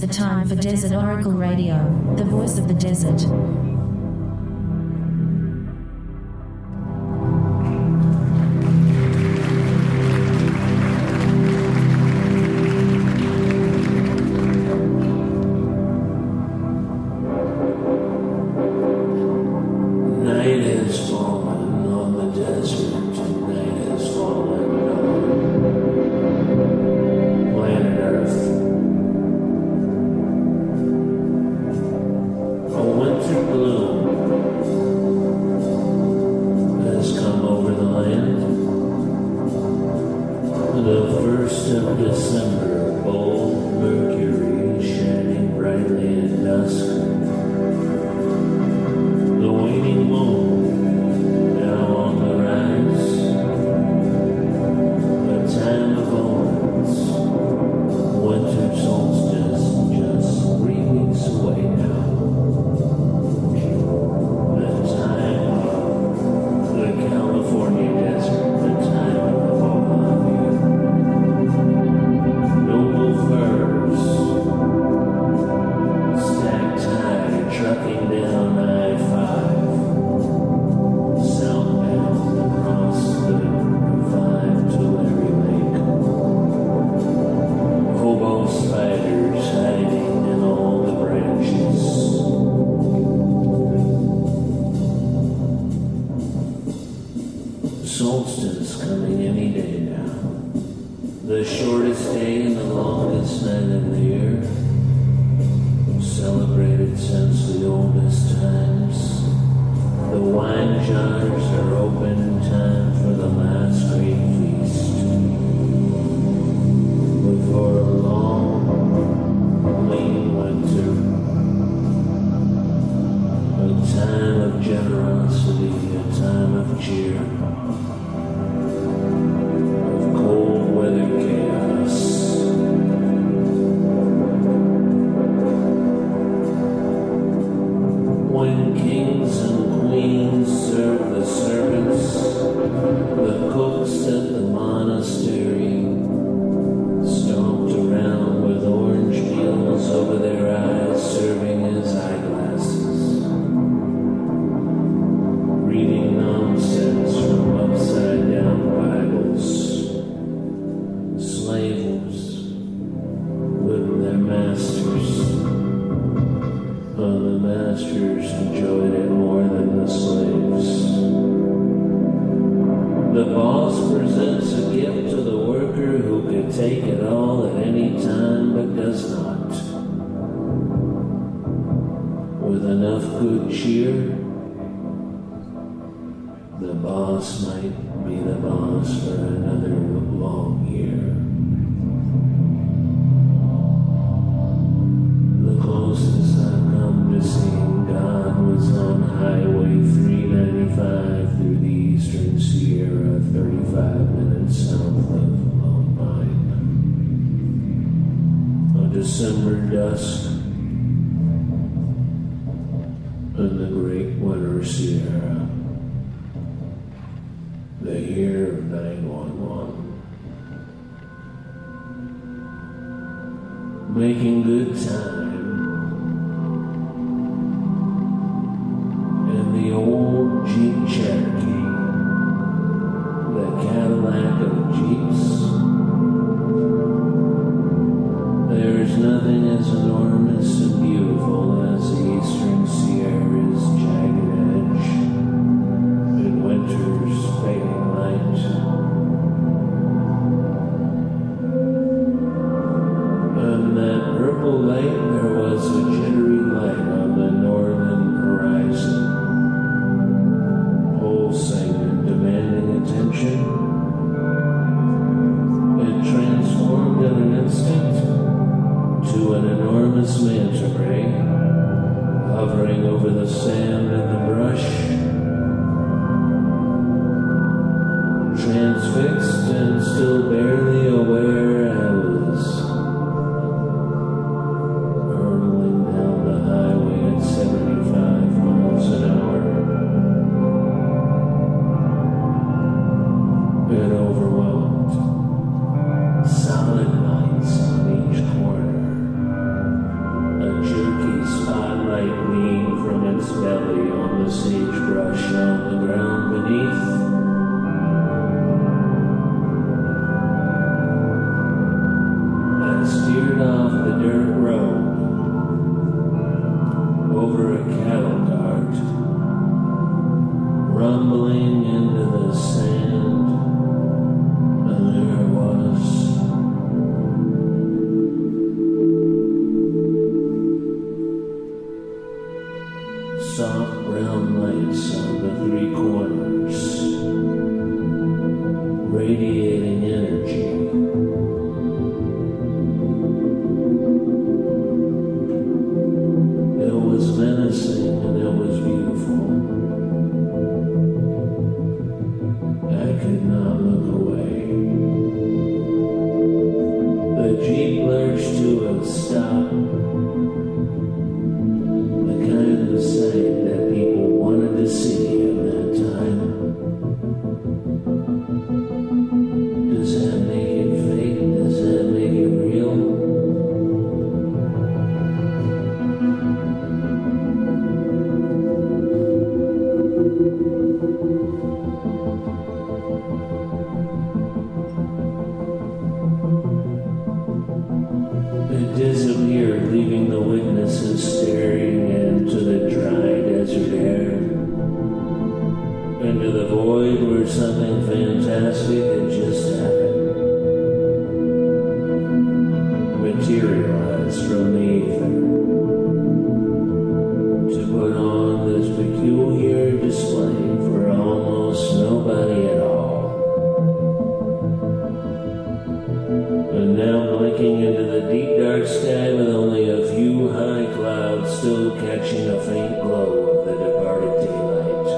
the time for Desert Oracle Radio, the voice of the desert. Making good time in the old Jeep Cherokee, the Cadillac of Jeeps. There's nothing as enormous and beautiful as the Eastern Sierra's jagged edge in winter's fading light. Purple light, there was a jittery light on the northern horizon, pulsing and demanding attention. It transformed in an instant to an enormous manta ray, hovering over the sand and the brush, transfixed and still barely aware. I was overwhelmed. Solid lights on each corner. radiating energy. It was menacing and it was beautiful. I could not look away. The Jeep lurched to a stop. The kind of sight that people wanted to see in that time. Does that make it fake? Does that make it real? It disappeared, leaving the witnesses staring into the dry desert air, into the void where something fantastic had just happened, materialized from the ether, to put on this peculiar display for almost nobody at all. And now blinking into the deep dark sky with only a few high clouds still catching a faint glow of the departed daylight.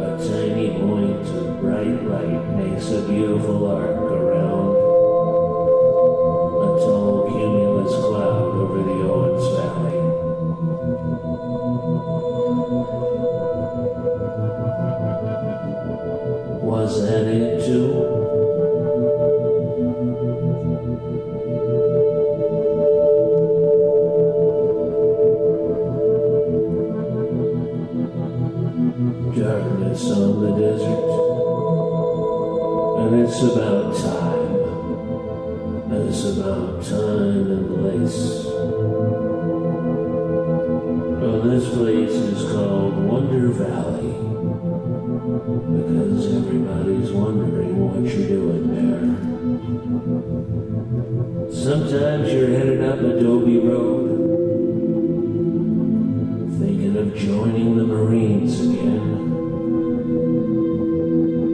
A tiny point of bright light makes a beautiful arc around a tall cumulus cloud over the Owens Valley. Was that it too? Darkness on the desert, and it's about time. It's about time and place. Well, this place is called Wonder Valley because everybody's wondering what you're doing there. Sometimes you're headed up Adobe Road, thinking of joining the Marines again.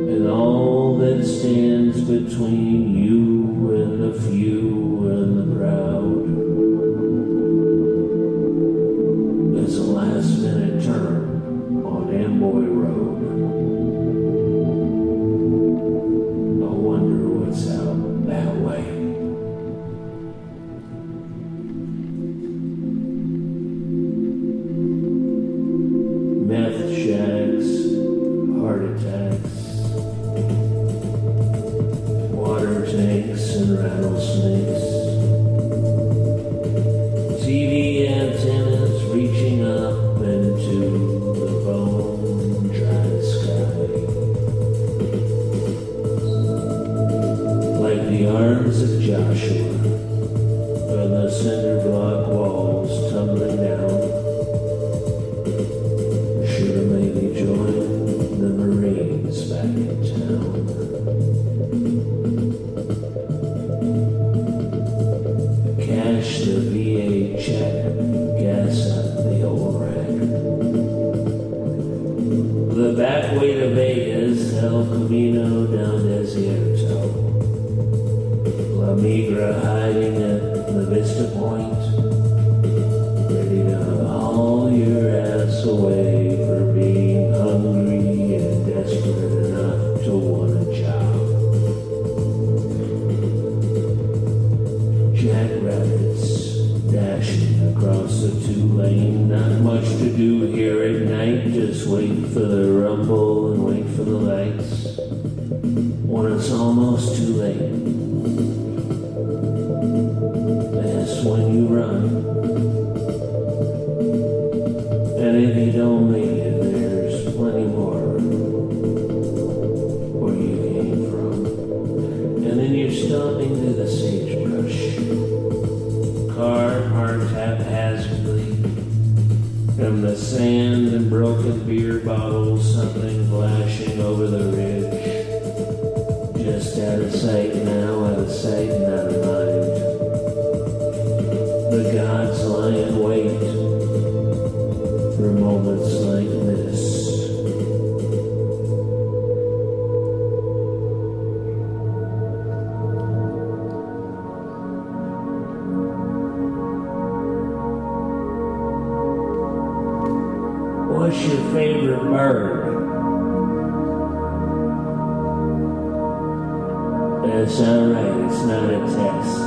And all that stands between you and the few and the proud is a last-minute turn on Amboy Road. I wonder what's out that way. Meth shacks, heart attacks, water tanks and rattlesnakes, TV antennas reaching up into the bone-dried sky, like the arms of Joshua on the cinder block walls tumbling down. Should have maybe joined the Marines back in town. Cash the VA check, gas up the old rack. The back way to Vegas, El Camino down Desierto. La Migra hiding at the Vista Point, ready to haul your ass away for being hungry and desperate enough to want a job. Jackrabbits dashing across the two-lane, not much to do here at night, just wait for the rumble and wait for the lights. When it's almost too late, that's when you run. And if you don't make it, there's plenty more where you came from. And then you're stomping through the sagebrush. Car parked haphazardly. From the sand and broken beer bottles, something flashing over the ridge. That's alright, it's not a test.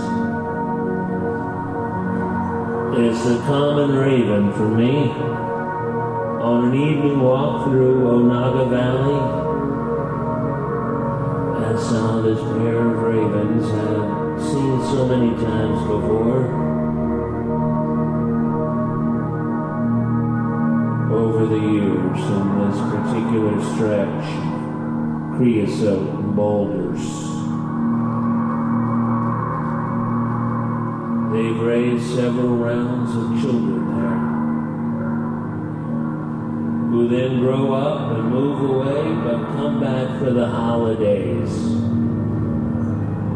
It's the common raven for me. On an evening walk through Onaga Valley, I saw this pair of ravens I've seen so many times before. Over the years in this particular stretch, creosote and boulders. They've raised several rounds of children there, who then grow up and move away, but come back for the holidays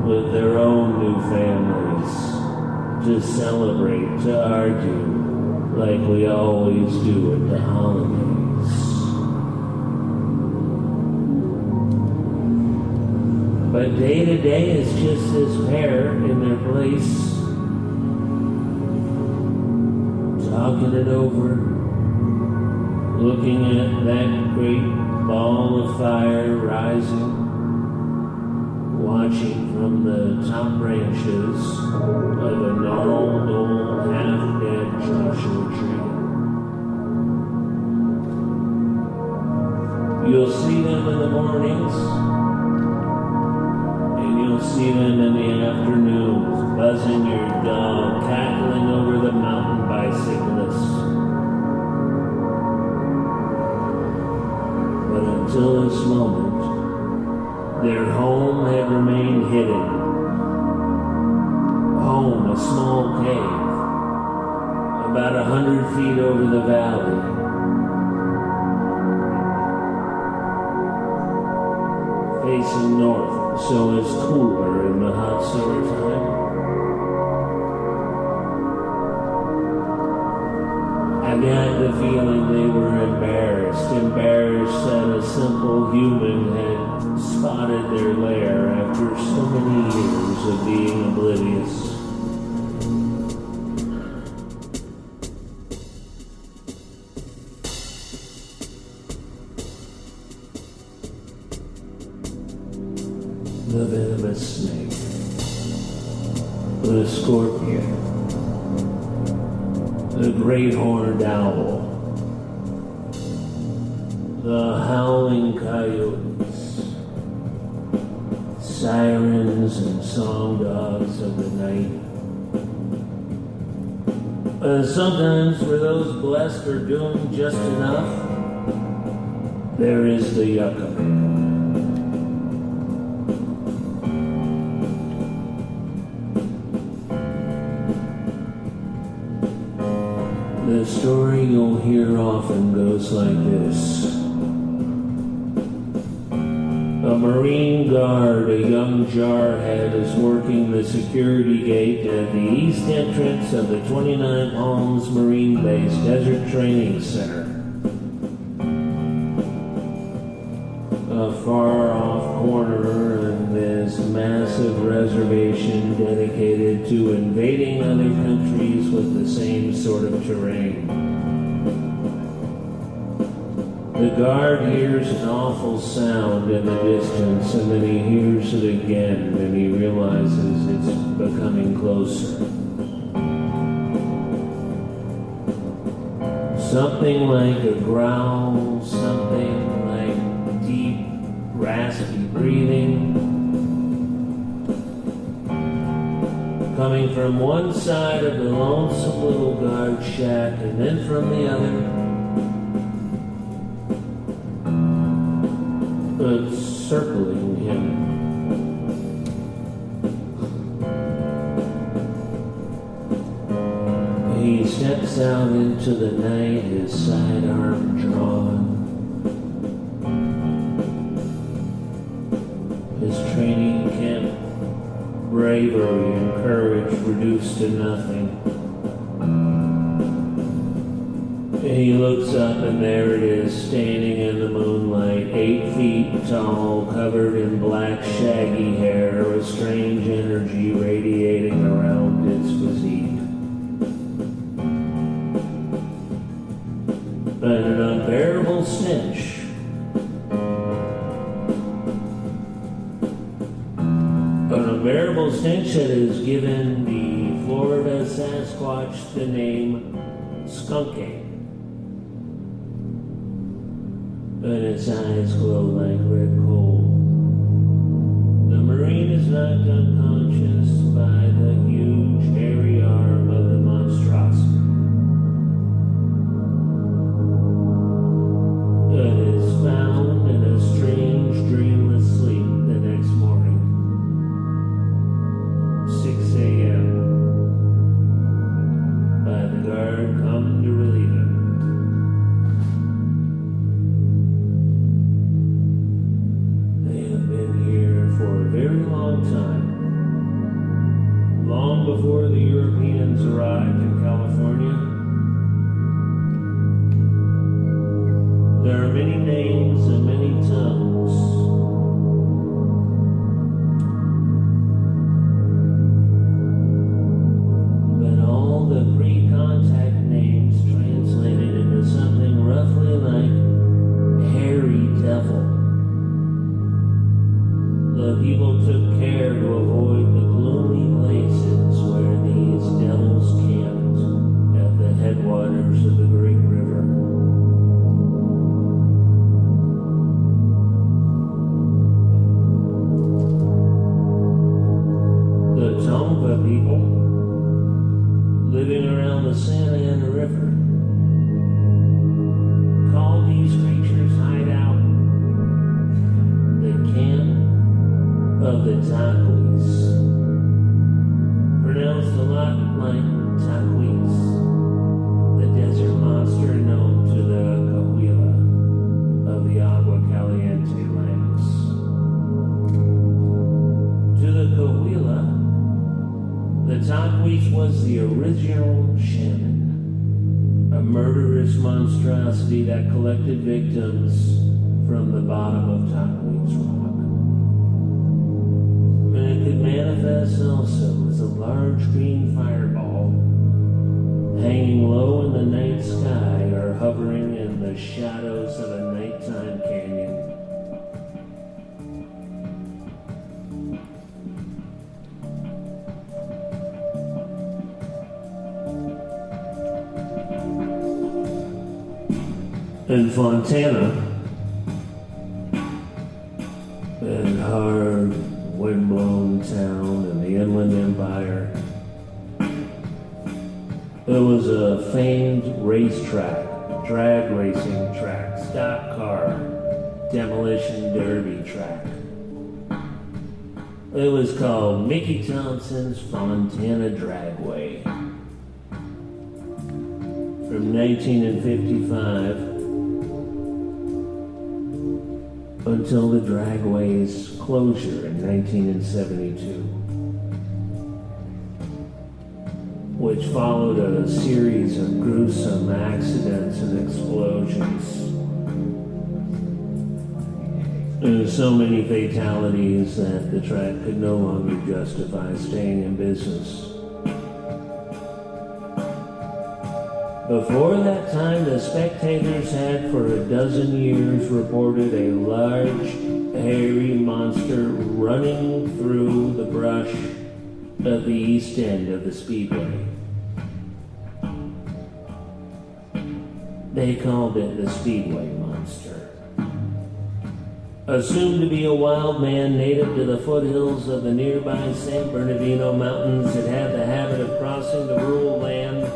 with their own new families to celebrate, to argue, like we always do at the holidays. But day to day is just this pair in their place, talking it over, looking at that great ball of fire rising, watching from the top branches of a gnarled old half-dead Joshua tree. You'll see them in the mornings, and you'll see them in the afternoons, buzzing your dog, cackling over the mountain bicyclists. But until this moment, their home had remained hidden. Home, a small cave, about 100 feet over the valley. Facing north, so it's cooler in the hot summertime. I got the feeling they were embarrassed that a simple human had spotted their lair after so many years of being oblivious. The venomous snake, the scorpion, the great horned owl, the howling coyotes, sirens and song dogs of the night. And sometimes for those blessed or doomed just enough, there is the yucca. The story you'll hear often goes like this. A Marine guard, a young jarhead, is working the security gate at the east entrance of the 29 Palms Marine Base Desert Training Center. A far-off corner in this massive reservation dedicated to invading other countries with the same sort of terrain. The guard hears an awful sound in the distance, and then he hears it again, and he realizes it's becoming closer. Something like a growl, something like deep, raspy breathing, coming from one side of the lonesome little guard shack, and then from the other. But circling him. He steps out into the night, his sidearm drawn. His training camp bravery and courage reduced to nothing. He looks up and there it is, standing in the moonlight, 8 feet tall, covered in black shaggy hair, with strange energy radiating around its physique. And an unbearable stench unbearable stench that has given the Florida Sasquatch the name skunking. And its eyes glow like red coal. The Marine is knocked unconscious by the huge, hairy arm of the monstrosity. It is found in a strange, dreamless sleep the next morning, 6 a.m., by the guard come to relieve him. They have been here for a very long time, long before the Europeans arrived in California. There are many names and many tongues. But all the pre-contact names translated into something roughly like hairy devil. The people took care to avoid the gloomy places where these devils camped at the headwaters of the Great River. The Tonga people, living around the Santa Ana River, call these creatures hideout the camp of the Taquis, pronounced a lot like Taquis, the desert monster known to the Cahuilla of the Agua Caliente lands. To the Cahuilla, the Taquis was the original shaman, a murderous monstrosity that collected victims from the bottom of Taquis rock. And it could manifest also as a large green fireball hanging low in the night sky or hovering in the shadows of a nighttime canyon. In Fontana, that hard, wind-blown town in the Inland Empire, there was a famed racetrack, drag racing track, stock car, demolition derby track. It was called Mickey Thompson's Fontana Dragway. From 1955 until the Dragway's closure in 1972, which followed a series of gruesome accidents and explosions. And so many fatalities that the track could no longer justify staying in business. Before that time, the spectators had for a dozen years reported a large, hairy monster running through the brush of the east end of the speedway. They called it the Speedway Monster. Assumed to be a wild man native to the foothills of the nearby San Bernardino Mountains, it had the habit of crossing the rural land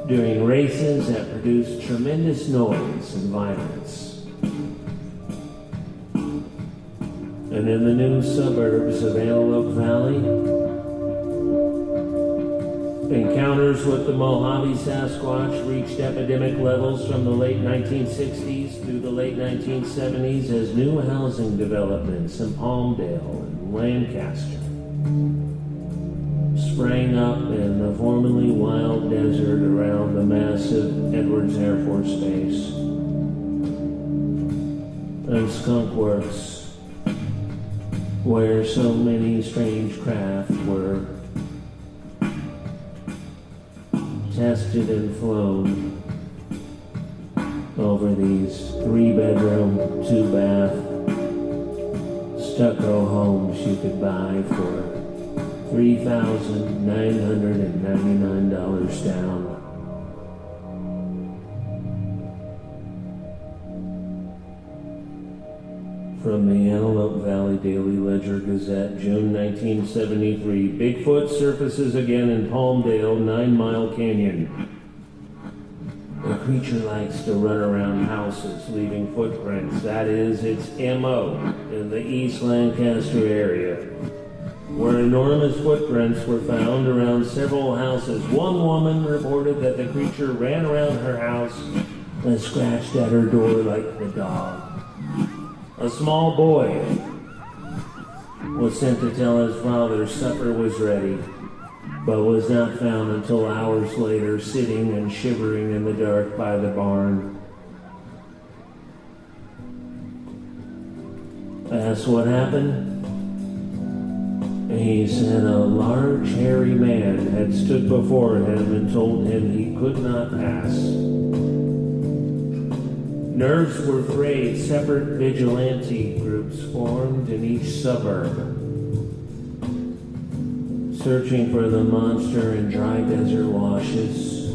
during races that produced tremendous noise and violence. And in the new suburbs of Antelope Valley, encounters with the Mojave Sasquatch reached epidemic levels from the late 1960s through the late 1970s as new housing developments in Palmdale and Lancaster sprang up in the formerly wild desert around the massive Edwards Air Force Base. And Skunk Works, where so many strange craft were tested and flown over these 3-bedroom, 2-bath stucco homes you could buy for $3,999 down. From the Antelope Valley Daily Ledger Gazette, June 1973. Bigfoot surfaces again in Palmdale, 9 Mile Canyon. The creature likes to run around houses, leaving footprints. That is its M.O. in the East Lancaster area, where enormous footprints were found around several houses. One woman reported that the creature ran around her house and scratched at her door like the dog. A small boy was sent to tell his father supper was ready, but was not found until hours later, sitting and shivering in the dark by the barn. Asked what happened? He said a large, hairy man had stood before him and told him he could not pass. Nerves were frayed. Separate vigilante groups formed in each suburb, searching for the monster in dry desert washes.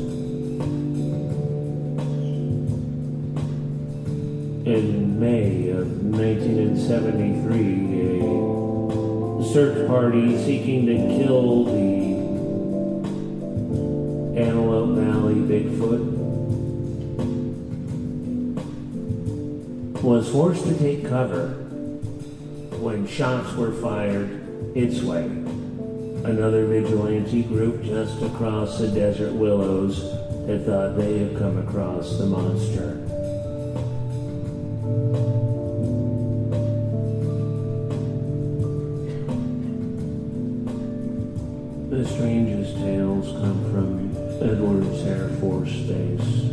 In May of 1973, a search party seeking to kill the Antelope Valley Bigfoot was forced to take cover when shots were fired its way. Another vigilante group just across the desert willows had thought they had come across the monster. The strangest tales come from Edwards Air Force Base,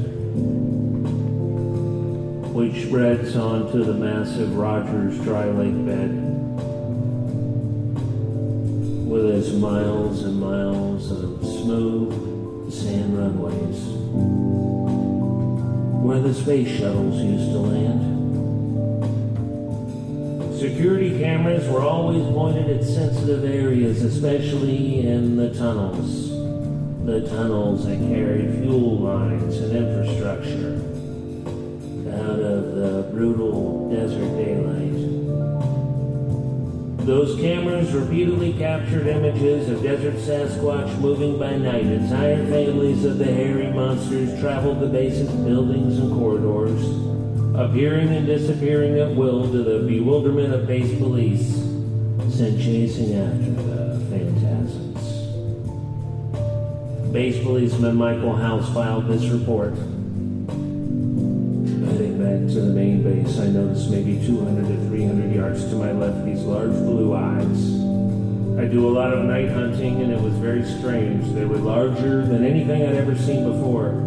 which spreads onto the massive Rogers Dry Lake bed, with its miles and miles of smooth sand runways, where the space shuttles used to land. Security cameras were always pointed at sensitive areas, especially in the tunnels that carried fuel lines and infrastructure out of the brutal desert daylight. Those cameras repeatedly captured images of desert Sasquatch moving by night. Entire families of the hairy monsters traveled the base's buildings and corridors, appearing and disappearing at will to the bewilderment of base police sent chasing after the phantasms. Base policeman Michael House filed this report. Heading back to the main base, I noticed maybe 200 to 300 yards to my left these large blue eyes. I do a lot of night hunting, and it was very strange. They were larger than anything I'd ever seen before.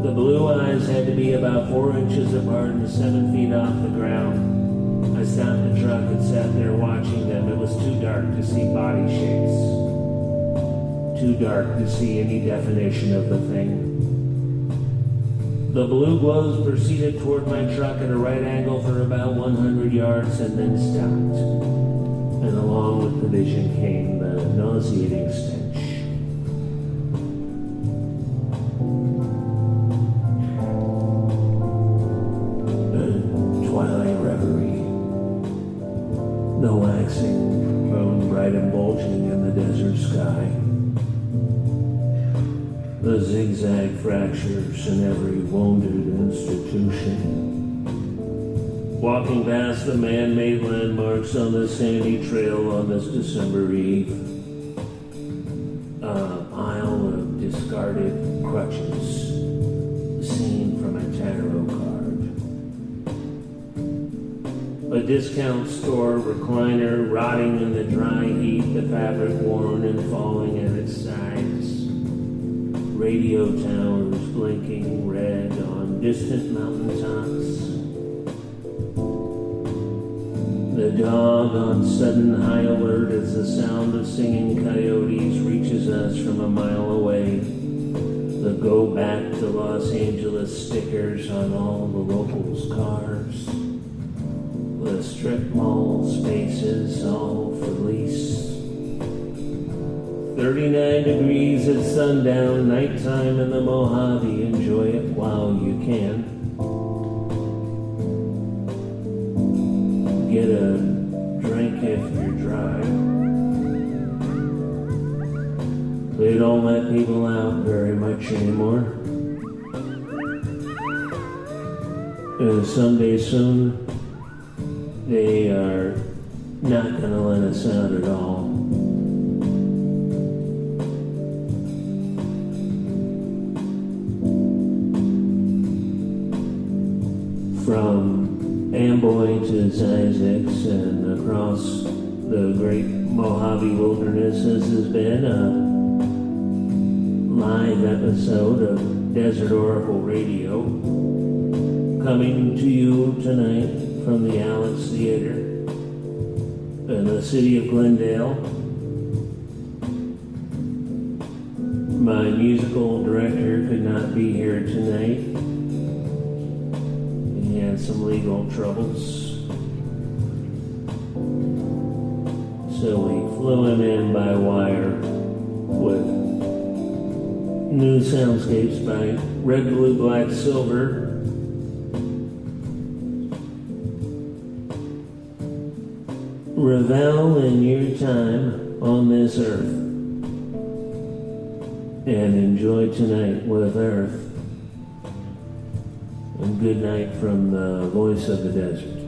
The blue eyes had to be about 4 inches apart and 7 feet off the ground. I stopped the truck and sat there watching them. It was too dark to see body shapes, too dark to see any definition of the thing. The blue glows proceeded toward my truck at a right angle for about 100 yards and then stopped. And along with the vision came the nauseating stench. The twilight reverie. The waxing moon bright and bulging in the desert sky. The zigzag fractures in every wounded institution. Walking past the man-made landmarks on the sandy trail on this December Eve. A pile of discarded crutches, seen from a tarot card. A discount store recliner rotting in the dry heat, the fabric worn and falling at its sides. Radio towers blinking red on distant mountaintops. The dog on sudden high alert as the sound of singing coyotes reaches us from a mile away. The go back to Los Angeles stickers on all the locals' cars. The strip mall spaces all for lease. 39 degrees at sundown, nighttime in the Mojave. Enjoy it while you can. Get a drink if you're dry. They don't let people out very much anymore. And someday soon, they are not going to let us out at all. From Amboy to Zizix and across the great Mojave wilderness, this has been a live episode of Desert Oracle Radio, coming to you tonight from the Alex Theater in the city of Glendale. My musical director could not be here tonight. He had some legal troubles, so we flew him in by wire with new soundscapes by RedBlueBlackSilver. Revel in your time on this earth and enjoy tonight with Earth. And good night from the voice of the desert.